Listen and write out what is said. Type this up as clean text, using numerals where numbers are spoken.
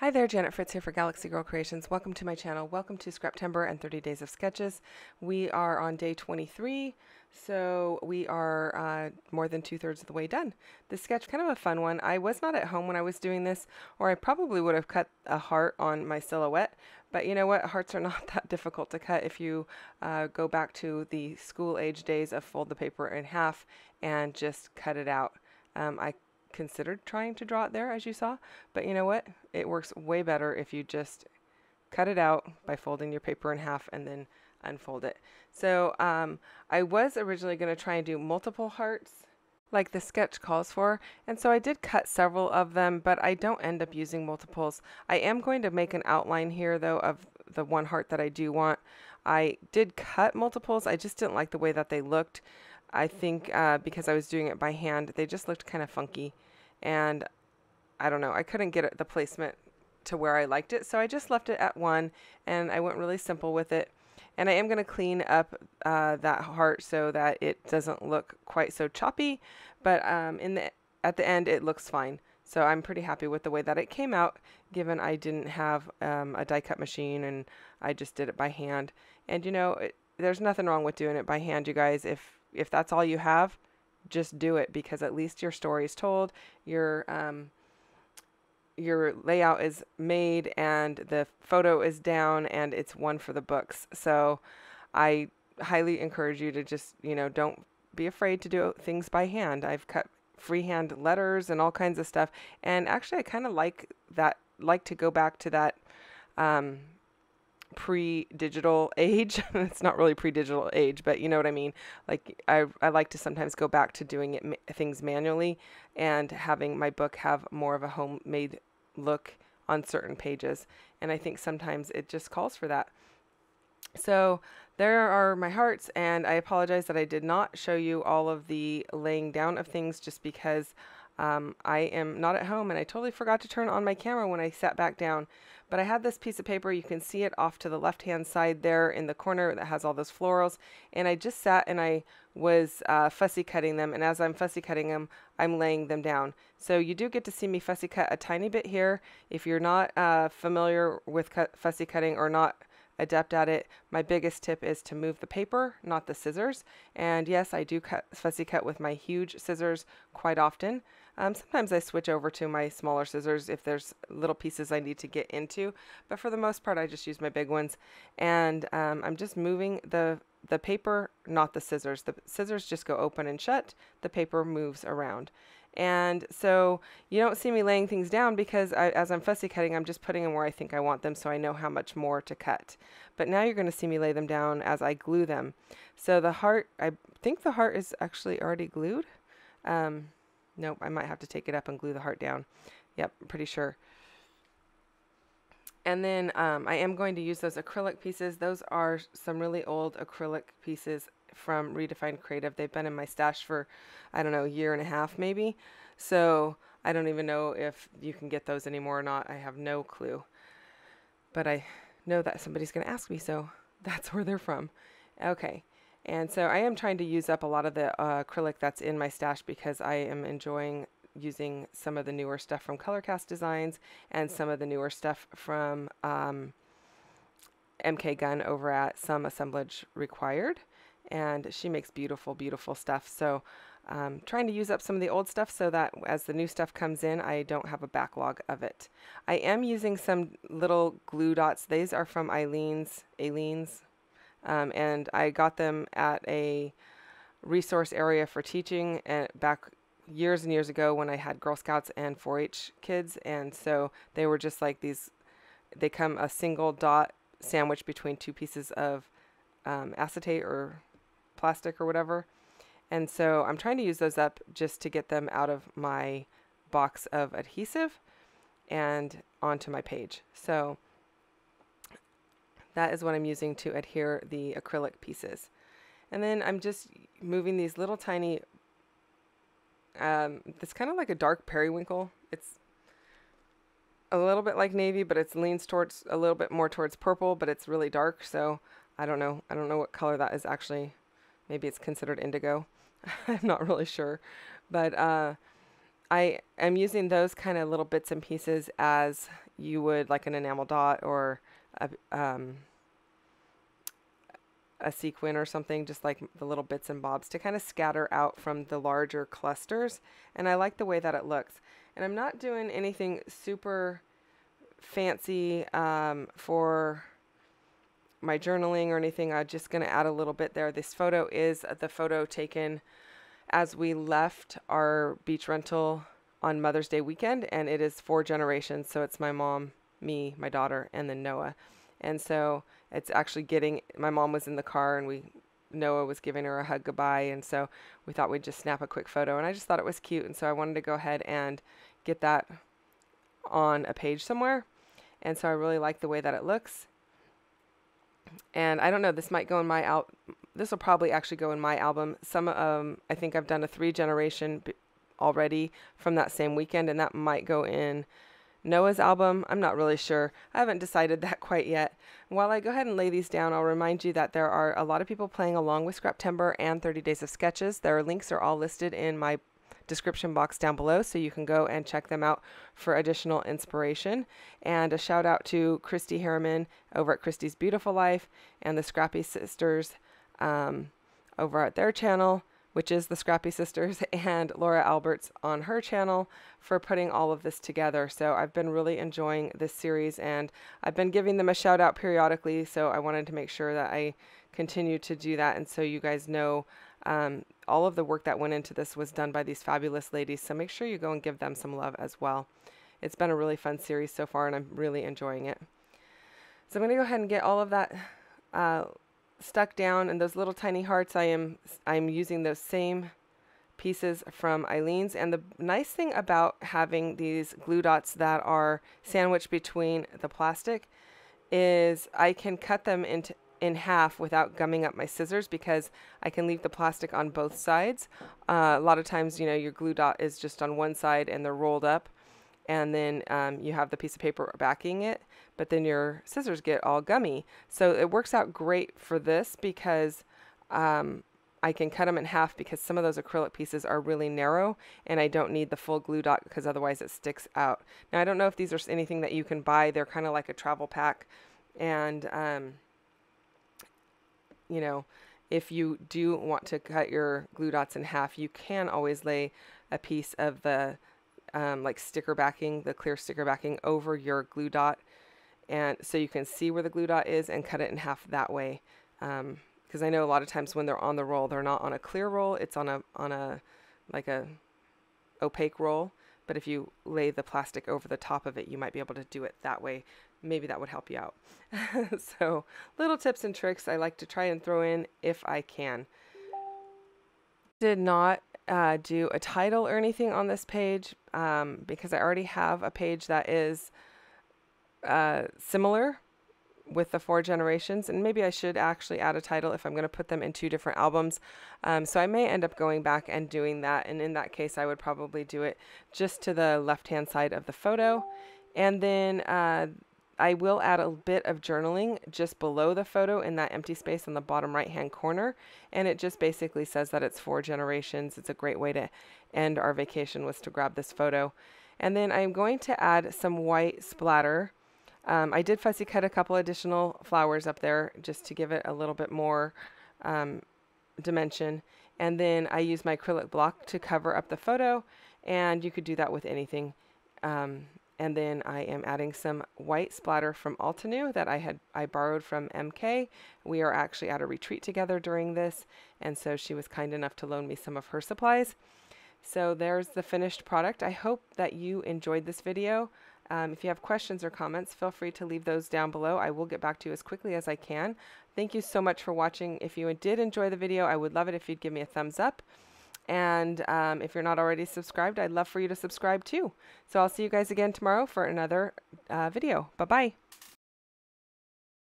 Hi there, Janet Fritz here for Galaxy Girl Creations. Welcome to my channel. Welcome to Scraptember and 30 Days of Sketches. We are on day 23, so we are more than 2/3 of the way done. This sketch, kind of a fun one. I was not at home when I was doing this, or I probably would have cut a heart on my silhouette, but you know what? Hearts are not that difficult to cut if you go back to the school age days of fold the paper in half and just cut it out. I considered trying to draw it there, as you saw, but you know what? It works way better if you just cut it out by folding your paper in half and then unfold it. So I was originally going to try and do multiple hearts like the sketch calls for, and so I did cut several of them, but I don't end up using multiples. I am going to make an outline here though of the one heart that I do want. I did cut multiples, I just didn't like the way that they looked. I think because I was doing it by hand, they just looked kind of funky, and I don't know, I couldn't get the placement to where I liked it, so I just left it at one, and I went really simple with it. And I am going to clean up that heart so that it doesn't look quite so choppy, but at the end it looks fine. So I'm pretty happy with the way that it came out, given I didn't have a die cut machine and I just did it by hand. And you know, there's nothing wrong with doing it by hand, you guys. If that's all you have, just do it, because at least your story is told, your layout is made, and the photo is down, and it's one for the books. So I highly encourage you to just, you know, don't be afraid to do things by hand. I've cut freehand letters and all kinds of stuff, and actually I kind of like to go back to that pre-digital age. It's not really pre-digital age, but you know what I mean. Like I like to sometimes go back to doing things manually and having my book have more of a homemade look on certain pages, and I think sometimes it just calls for that. So there are my hearts, and I apologize that I did not show you all of the laying down of things, just because I am not at home and I totally forgot to turn on my camera when I sat back down. But I had this piece of paper, you can see it off to the left hand side there in the corner that has all those florals, and I just sat and I was fussy cutting them, and as I'm fussy cutting them, I'm laying them down. So you do get to see me fussy cut a tiny bit here. If you're not familiar with fussy cutting or not adept at it, my biggest tip is to move the paper, not the scissors. And yes, I do fussy cut with my huge scissors quite often. Sometimes I switch over to my smaller scissors if there's little pieces I need to get into, but for the most part I just use my big ones. And I'm just moving the paper, not the scissors. The scissors just go open and shut, the paper moves around. And so you don't see me laying things down, because as I'm fussy cutting, I'm just putting them where I think I want them, so I know how much more to cut. But now you're going to see me lay them down as I glue them. So the heart, I think the heart is actually already glued. Nope, I might have to take it up and glue the heart down. Yep, I'm pretty sure. And then I am going to use those acrylic pieces. Those are some really old acrylic pieces from Redefined Creative. They've been in my stash for, I don't know, a year and a half maybe. So I don't even know if you can get those anymore or not. I have no clue. But I know that somebody's going to ask me, so that's where they're from. Okay. And so I am trying to use up a lot of the acrylic that's in my stash, because I am enjoying using some of the newer stuff from Colorcast Designs and some of the newer stuff from MK Gunn over at Some Assemblage Required. And she makes beautiful, beautiful stuff. So trying to use up some of the old stuff so that as the new stuff comes in, I don't have a backlog of it. I am using some little glue dots. These are from Eileen's. And I got them at a resource area for teaching back years and years ago when I had Girl Scouts and 4-H kids. And so they were just like these, they come a single dot sandwiched between two pieces of acetate or plastic or whatever. And so I'm trying to use those up just to get them out of my box of adhesive and onto my page. So that is what I'm using to adhere the acrylic pieces. And then I'm just moving these little tiny, it's kind of like a dark periwinkle. It's a little bit like navy, but it leans towards a little bit more towards purple, but it's really dark. So I don't know what color that is actually. Maybe it's considered indigo. I'm not really sure. But I am using those kind of little bits and pieces as you would like an enamel dot or a sequin or something, just like the little bits and bobs to kind of scatter out from the larger clusters. And I like the way that it looks. And I'm not doing anything super fancy for my journaling or anything. I'm just going to add a little bit there. This photo is the photo taken as we left our beach rental on Mother's Day weekend, and it is 4 generations. So it's my mom, me, my daughter, and then Noah. And so it's actually my mom was in the car, and Noah was giving her a hug goodbye, and so we thought we'd just snap a quick photo, and I just thought it was cute, and so I wanted to go ahead and get that on a page somewhere. And so I really like the way that it looks. And I don't know, this might go in my this will probably actually go in my album. I think I've done a 3 generation already from that same weekend, and that might go in Noah's album. I'm not really sure. I haven't decided that quite yet. While I go ahead and lay these down, I'll remind you that there are a lot of people playing along with Scraptember and 30 Days of Sketches. Their links are all listed in my description box down below, so you can go and check them out for additional inspiration. And a shout out to Christy Harriman over at Christy's Beautiful Life and the Scrappy Sisters over at their channel, which is the Scrappy Sisters, and Laura Alberts on her channel for putting all of this together. So I've been really enjoying this series, and I've been giving them a shout out periodically, so I wanted to make sure that I continue to do that. And so you guys know all of the work that went into this was done by these fabulous ladies, so make sure you go and give them some love as well. It's been a really fun series so far, and I'm really enjoying it. So I'm going to go ahead and get all of that stuck down, and those little tiny hearts, I'm using those same pieces from Eileen's. And the nice thing about having these glue dots that are sandwiched between the plastic is I can cut them in half without gumming up my scissors, because I can leave the plastic on both sides. A lot of times, you know, your glue dot is just on one side and they're rolled up, and then you have the piece of paper backing it, but then your scissors get all gummy. So it works out great for this because I can cut them in half, because some of those acrylic pieces are really narrow and I don't need the full glue dot because otherwise it sticks out. Now, I don't know if these are anything that you can buy. They're kind of like a travel pack, and you know, if you do want to cut your glue dots in half, you can always lay a piece of the like sticker backing, the clear sticker backing, over your glue dot, and so you can see where the glue dot is and cut it in half that way. Because I know a lot of times when they're on the roll, they're not on a clear roll, it's on a like a opaque roll. But if you lay the plastic over the top of it, you might be able to do it that way. Maybe that would help you out. So little tips and tricks I like to try and throw in if I can. Did not do a title or anything on this page because I already have a page that is similar with the 4 generations, and maybe I should actually add a title if I'm going to put them in 2 different albums. So I may end up going back and doing that, and in that case I would probably do it just to the left hand side of the photo, and then I will add a bit of journaling just below the photo in that empty space on the bottom right hand corner, and it just basically says that it's 4 generations. It's a great way to end our vacation, was to grab this photo. And then I'm going to add some white splatter. I did fussy cut a couple additional flowers up there just to give it a little bit more dimension, and then I use my acrylic block to cover up the photo, and you could do that with anything. And then I am adding some white splatter from Altenew that I borrowed from MK. We are actually at a retreat together during this, and so she was kind enough to loan me some of her supplies. So there's the finished product. I hope that you enjoyed this video. If you have questions or comments, feel free to leave those down below. I will get back to you as quickly as I can. Thank you so much for watching. If you did enjoy the video, I would love it if you'd give me a thumbs up. And if you're not already subscribed, I'd love for you to subscribe too. So I'll see you guys again tomorrow for another video. Bye-bye.